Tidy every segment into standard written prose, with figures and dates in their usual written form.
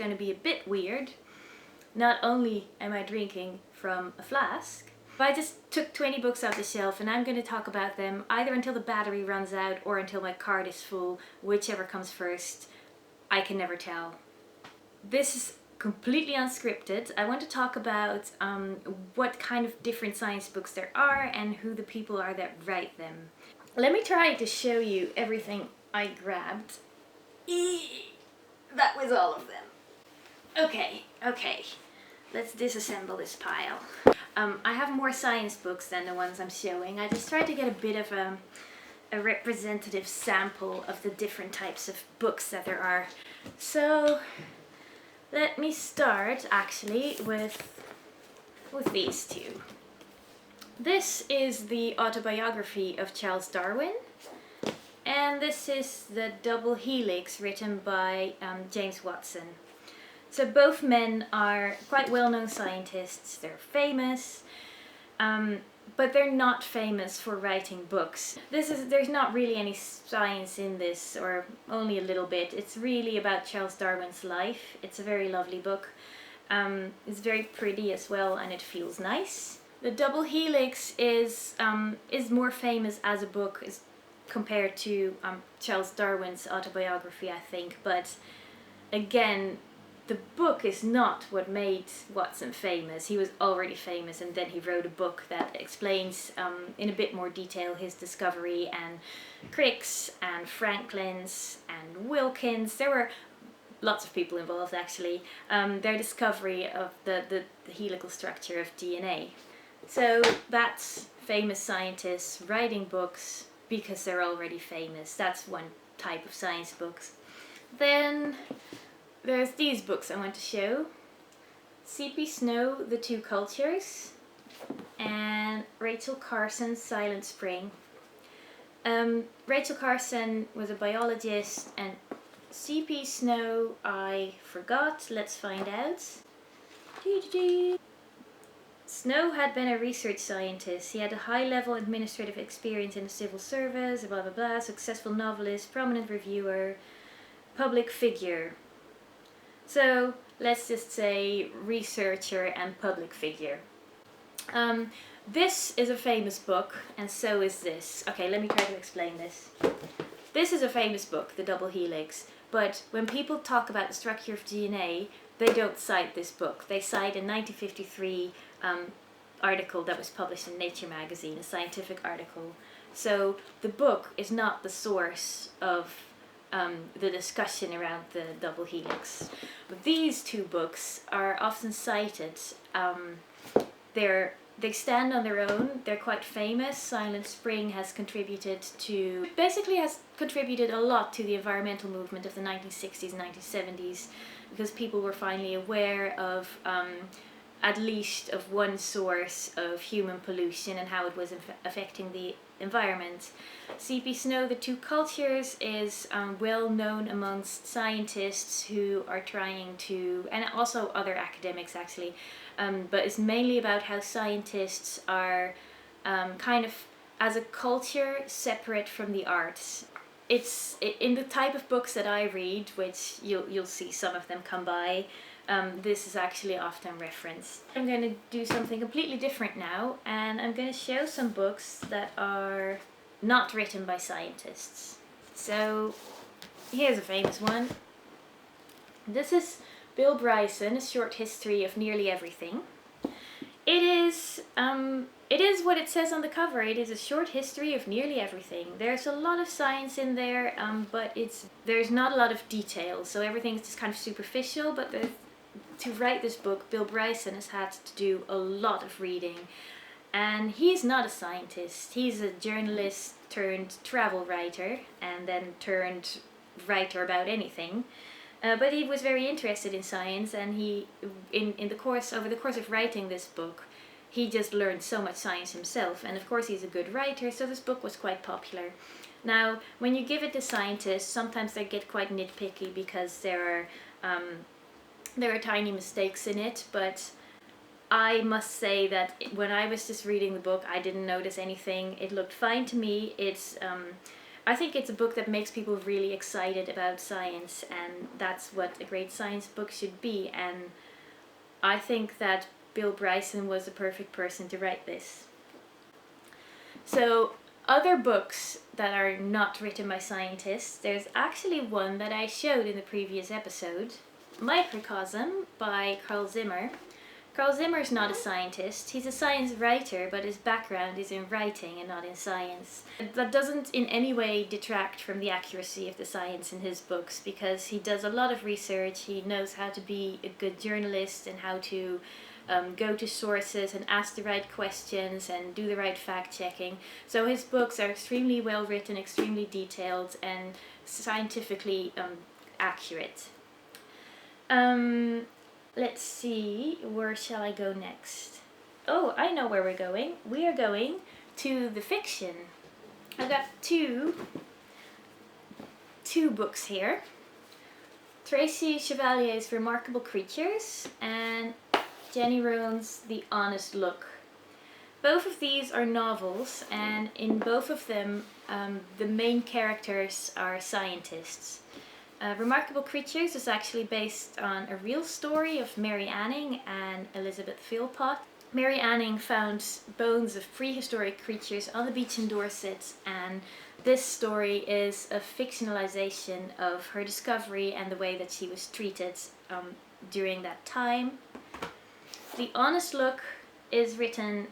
going to be a bit weird. Not only am I drinking from a flask, but I just took 20 books off the shelf and I'm going to talk about them either until the battery runs out or until my card is full, whichever comes first. I can never tell. This is completely unscripted. I want to talk about what kind of different science books there are and who the people are that write them. Let me try to show you everything I grabbed. That was all of them. Okay. Let's disassemble this pile. I have more science books than the ones I'm showing. I just tried to get a bit of a representative sample of the different types of books that there are. So let me start actually with these two. This is the autobiography of Charles Darwin, and this is the Double Helix written by James Watson. So both men are quite well-known scientists. They're famous, but they're not famous for writing books. There's not really any science in this, or only a little bit. It's really about Charles Darwin's life. It's a very lovely book. It's very pretty as well, and it feels nice. The Double Helix is more famous as a book compared to Charles Darwin's autobiography, I think. But again, the book is not what made Watson famous. He was already famous, and then he wrote a book that explains in a bit more detail his discovery, and Crick's and Franklin's and Wilkins. There were lots of people involved actually. Their discovery of the helical structure of DNA. So that's famous scientists writing books because they're already famous. That's one type of science books. Then there's these books I want to show. C.P. Snow, The Two Cultures, and Rachel Carson's Silent Spring. Rachel Carson was a biologist, and C.P. Snow, I forgot. Let's find out. Snow had been a research scientist. He had a high-level administrative experience in the civil service, blah blah blah, successful novelist, prominent reviewer, public figure. So let's just say researcher and public figure. This is a famous book, and so is this. Okay, let me try to explain this. This is a famous book, The Double Helix, but when people talk about the structure of DNA, they don't cite this book. They cite a 1953 article that was published in Nature magazine, a scientific article. So the book is not the source of the discussion around the double helix. But these two books are often cited. They stand on their own. They're quite famous. Silent Spring has contributed a lot to the environmental movement of the 1960s and 1970s, because people were finally aware of at least of one source of human pollution and how it was affecting the environment. C.P. Snow, The Two Cultures is well known amongst scientists who are trying to, and also other academics actually, but it's mainly about how scientists are kind of as a culture separate from the arts. It's in the type of books that I read, which you'll see some of them come by. This is actually often referenced. I'm going to do something completely different now, and I'm going to show some books that are not written by scientists. So here's a famous one. This is Bill Bryson, A Short History of Nearly Everything. It is what it says on the cover. It is a short history of nearly everything. There's a lot of science in there, but there's not a lot of detail, so everything is just kind of superficial. But to write this book, Bill Bryson has had to do a lot of reading, and he's not a scientist. He's a journalist turned travel writer, and then turned writer about anything. But he was very interested in science, and he, over the course of writing this book, he just learned so much science himself. And of course he's a good writer, so this book was quite popular. Now, when you give it to scientists, sometimes they get quite nitpicky because there are tiny mistakes in it, but I must say that when I was just reading the book, I didn't notice anything. It looked fine to me. It's I think it's a book that makes people really excited about science, and that's what a great science book should be. And I think that Bill Bryson was the perfect person to write this. So, other books that are not written by scientists, there's actually one that I showed in the previous episode, Microcosm by Carl Zimmer. Carl Zimmer is not a scientist. He's a science writer, but his background is in writing and not in science. That doesn't in any way detract from the accuracy of the science in his books, because he does a lot of research. He knows how to be a good journalist and how to go to sources and ask the right questions and do the right fact checking. So his books are extremely well written, extremely detailed, and scientifically accurate. Let's see, where shall I go next? Oh, I know where we're going. We are going to the fiction. I've got two books here. Tracy Chevalier's Remarkable Creatures and Jenny Roan's The Honest Look. Both of these are novels, and in both of them the main characters are scientists. Remarkable Creatures is actually based on a real story of Mary Anning and Elizabeth Philpott. Mary Anning found bones of prehistoric creatures on the beach in Dorset, and this story is a fictionalization of her discovery and the way that she was treated during that time. The Honest Look is written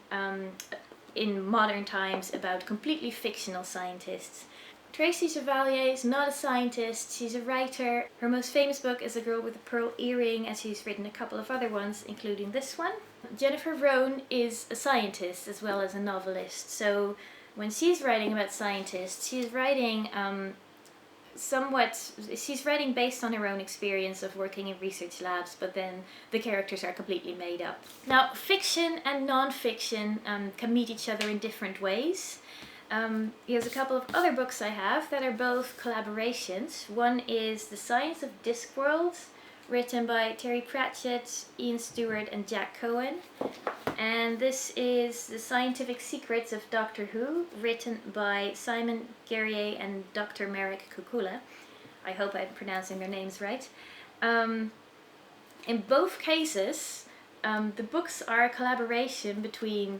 in modern times about completely fictional scientists. Tracy Chevalier is not a scientist, she's a writer. Her most famous book is A Girl with a Pearl Earring, and she's written a couple of other ones, including this one. Jennifer Roan is a scientist as well as a novelist, so when she's writing about scientists, she's writing she's writing based on her own experience of working in research labs, but then the characters are completely made up. Now, fiction and non-fiction can meet each other in different ways. Here's a couple of other books I have that are both collaborations. One is The Science of Discworld, written by Terry Pratchett, Ian Stewart and Jack Cohen. And this is The Scientific Secrets of Doctor Who, written by Simon Guerrier and Dr. Marek Kukula. I hope I'm pronouncing their names right. In both cases, the books are a collaboration between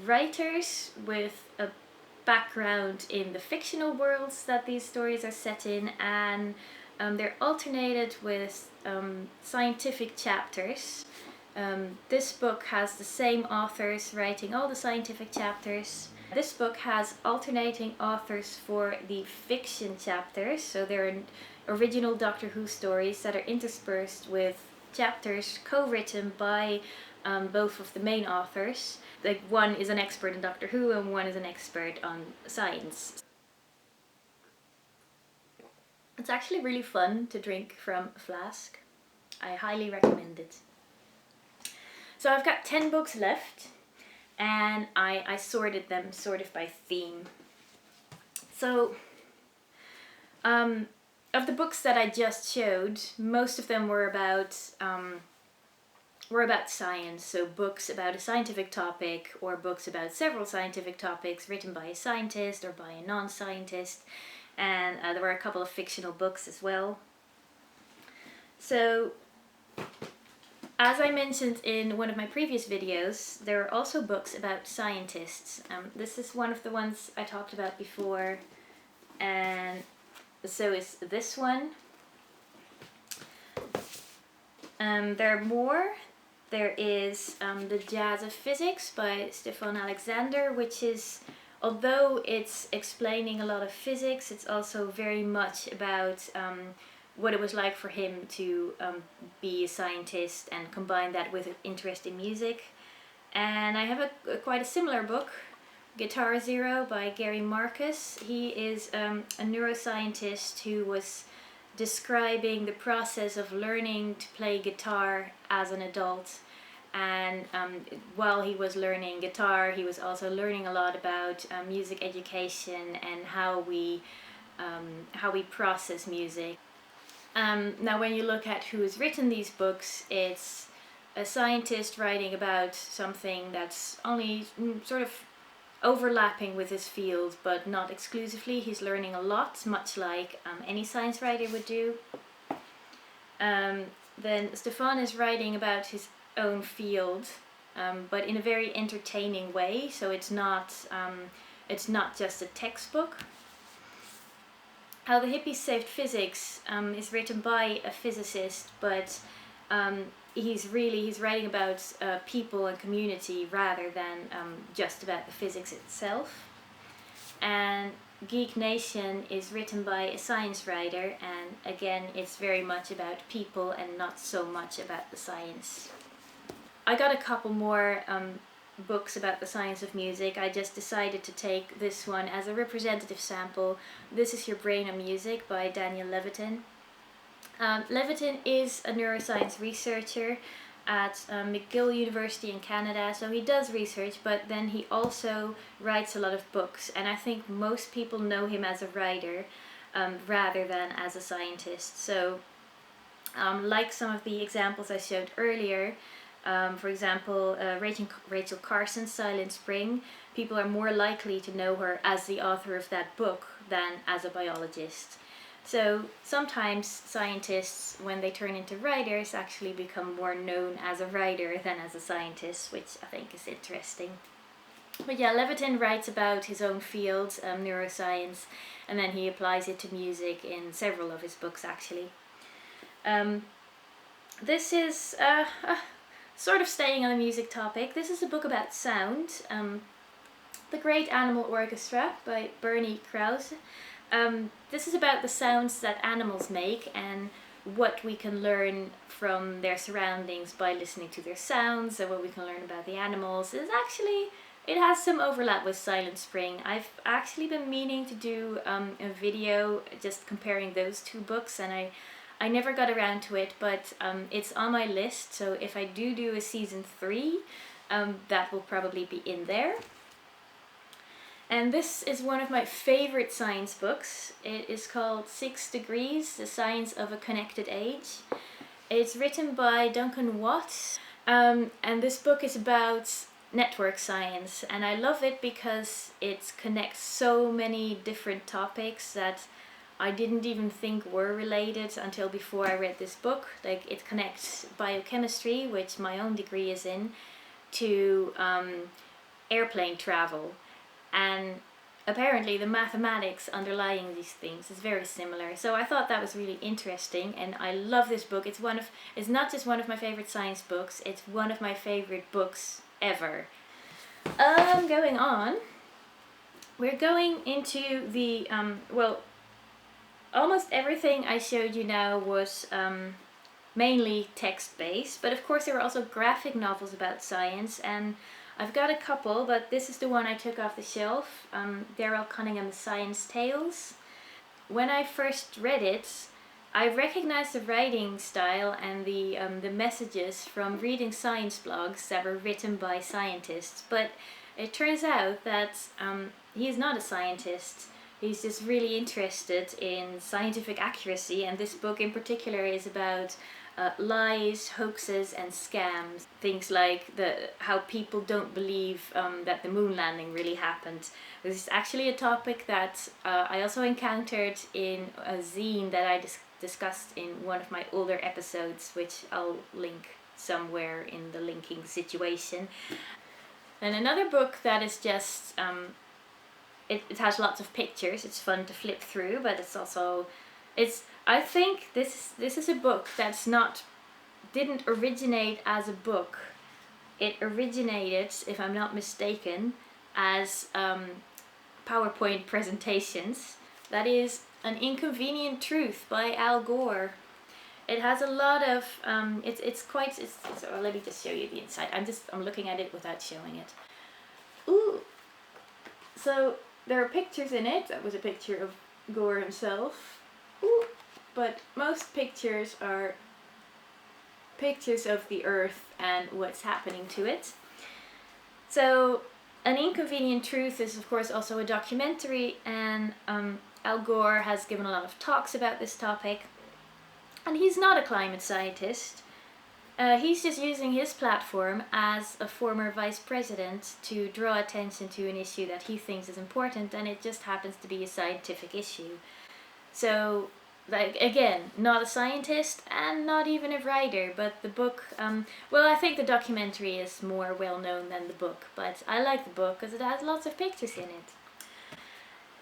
writers with a background in the fictional worlds that these stories are set in, and they're alternated with scientific chapters. This book has the same authors writing all the scientific chapters. This book has alternating authors for the fiction chapters, so there are original Doctor Who stories that are interspersed with chapters co-written by both of the main authors. Like, one is an expert in Doctor Who and one is an expert on science. It's actually really fun to drink from a flask. I highly recommend it. So I've got 10 books left, and I sorted them sort of by theme. So, of the books that I just showed, most of them were about science, so books about a scientific topic or books about several scientific topics written by a scientist or by a non-scientist, and there were a couple of fictional books as well. So, as I mentioned in one of my previous videos, there are also books about scientists. This is one of the ones I talked about before, and so is this one. There are more. There is The Jazz of Physics by Stefan Alexander, which is, although it's explaining a lot of physics, it's also very much about what it was like for him to be a scientist and combine that with an interest in music. And I have quite a similar book, Guitar Zero by Gary Marcus. He is a neuroscientist who was describing the process of learning to play guitar as an adult. And while he was learning guitar, he was also learning a lot about music education and how we process music. Now, when you look at who has written these books, it's a scientist writing about something that's only sort of overlapping with his field, but not exclusively. He's learning a lot, much like any science writer would do. Then Stefan is writing about his own field, but in a very entertaining way. So it's not just a textbook. How the Hippies Saved Physics is written by a physicist, but he's writing about people and community rather than just about the physics itself. And Geek Nation is written by a science writer, and again it's very much about people and not so much about the science. I got a couple more books about the science of music. I just decided to take this one as a representative sample. This is Your Brain and Music by Daniel Levitin. Levitin is a neuroscience researcher at McGill University in Canada, so he does research, but then he also writes a lot of books, and I think most people know him as a writer rather than as a scientist. So like some of the examples I showed earlier, for example, Rachel Carson's Silent Spring, people are more likely to know her as the author of that book than as a biologist. So sometimes scientists, when they turn into writers, actually become more known as a writer than as a scientist, which I think is interesting. But yeah, Levitin writes about his own field, neuroscience, and then he applies it to music in several of his books actually. This is sort of staying on the music topic. This is a book about sound, The Great Animal Orchestra by Bernie Krause. This is about the sounds that animals make and what we can learn from their surroundings by listening to their sounds, and what we can learn about the animals. It has some overlap with Silent Spring. I've actually been meaning to do a video just comparing those two books, and I never got around to it, but it's on my list, so if I do a season 3, that will probably be in there. And this is one of my favorite science books. It is called 6 Degrees, The Science of a Connected Age. It's written by Duncan Watts, and this book is about network science, and I love it because it connects so many different topics that I didn't even think were related until before I read this book. Like, it connects biochemistry, which my own degree is in, to airplane travel. And apparently the mathematics underlying these things is very similar. So I thought that was really interesting, and I love this book. It's not just one of my favorite science books, it's one of my favorite books ever. Going on, we're going into the, almost everything I showed you now was mainly text-based, but of course there were also graphic novels about science, and I've got a couple, but this is the one I took off the shelf, Daryl Cunningham's Science Tales. When I first read it, I recognized the writing style and the messages from reading science blogs that were written by scientists, but it turns out that he's not a scientist. He's just really interested in scientific accuracy, and this book in particular is about lies, hoaxes and scams. Things like how people don't believe that the moon landing really happened. This is actually a topic that I also encountered in a zine that I discussed in one of my older episodes, which I'll link somewhere in the linking situation. And another book that is just, it has lots of pictures, it's fun to flip through, but I think this is a book that's didn't originate as a book. It originated, if I'm not mistaken, as PowerPoint presentations. That is An Inconvenient Truth by Al Gore. It has a lot of, so let me just show you the inside. I'm looking at it without showing it. Ooh! So there are pictures in it. That was a picture of Gore himself. Ooh! But most pictures are pictures of the Earth and what's happening to it. So An Inconvenient Truth is of course also a documentary, and Al Gore has given a lot of talks about this topic. And he's not a climate scientist, He's just using his platform as a former vice president to draw attention to an issue that he thinks is important, and it just happens to be a scientific issue. So, like, again, not a scientist and not even a writer, but the book, well, I think the documentary is more well known than the book, but I like the book because it has lots of pictures in it.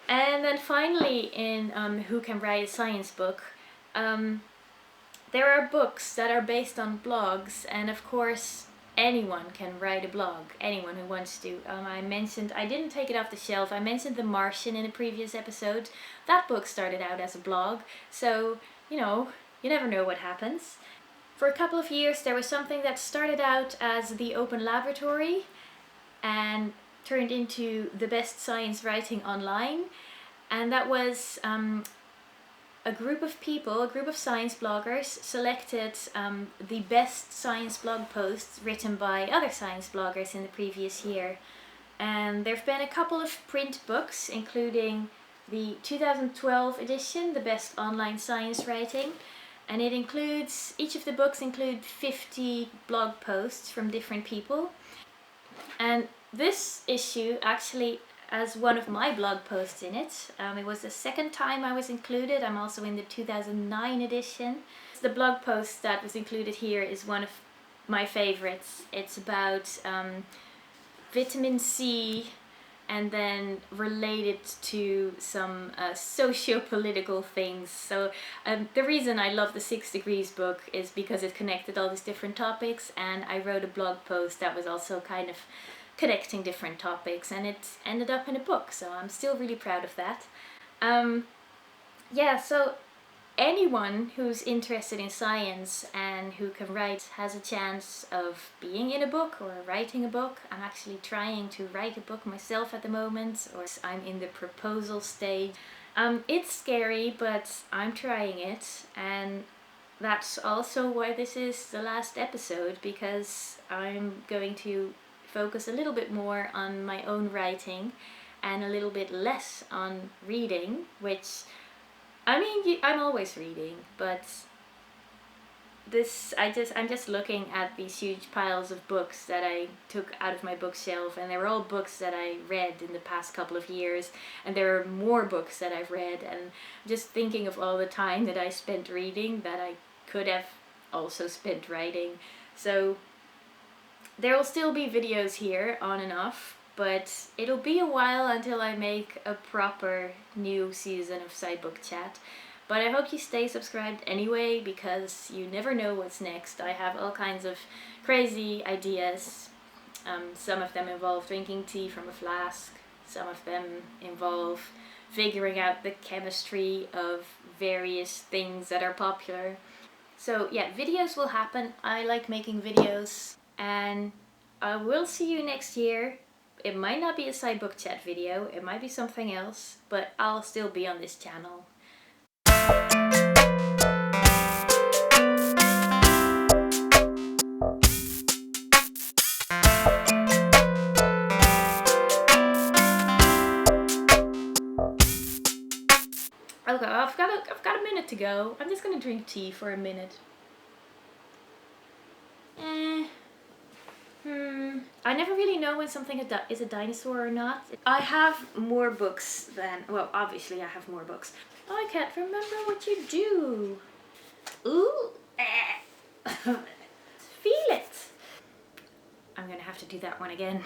And then finally, in Who Can Write a Science Book, there are books that are based on blogs, and of course anyone can write a blog, anyone who wants to. I didn't take it off the shelf, I mentioned The Martian in a previous episode. That book started out as a blog, so, you never know what happens. For a couple of years there was something that started out as The Open Laboratory and turned into The Best Science Writing Online, and that was a group of people, a group of science bloggers, selected the best science blog posts written by other science bloggers in the previous year. And there have been a couple of print books, including the 2012 edition, The Best Online Science Writing, and each of the books include 50 blog posts from different people. And this issue actually has one of my blog posts in it. It was the second time I was included. I'm also in the 2009 edition. The blog post that was included here is one of my favorites. It's about vitamin C, and then related to some socio-political things. So the reason I love the 6 Degrees book is because it connected all these different topics, and I wrote a blog post that was also kind of connecting different topics, and it ended up in a book, so I'm still really proud of that. Yeah, so anyone who's interested in science and who can write has a chance of being in a book or writing a book. I'm actually trying to write a book myself at the moment, or I'm in the proposal stage. It's scary, but I'm trying it, and that's also why this is the last episode, because I'm going to focus a little bit more on my own writing and a little bit less on reading, which, I mean, I'm always reading, but I'm just looking at these huge piles of books that I took out of my bookshelf, and they were all books that I read in the past couple of years, and there are more books that I've read, and just thinking of all the time that I spent reading that I could have also spent writing. So there will still be videos here on and off, but it'll be a while until I make a proper new season of SciBookChat. But I hope you stay subscribed anyway, because you never know what's next. I have all kinds of crazy ideas. Some of them involve drinking tea from a flask. Some of them involve figuring out the chemistry of various things that are popular. So yeah, videos will happen. I like making videos. And I will see you next year. It might not be a SciBookChat video, it might be something else, but I'll still be on this channel. Okay, I've got a minute to go. I'm just gonna drink tea for a minute. I never really know when something is a dinosaur or not. I have more books than, well, obviously I have more books. I can't remember what you do. Ooh, feel it. I'm gonna have to do that one again.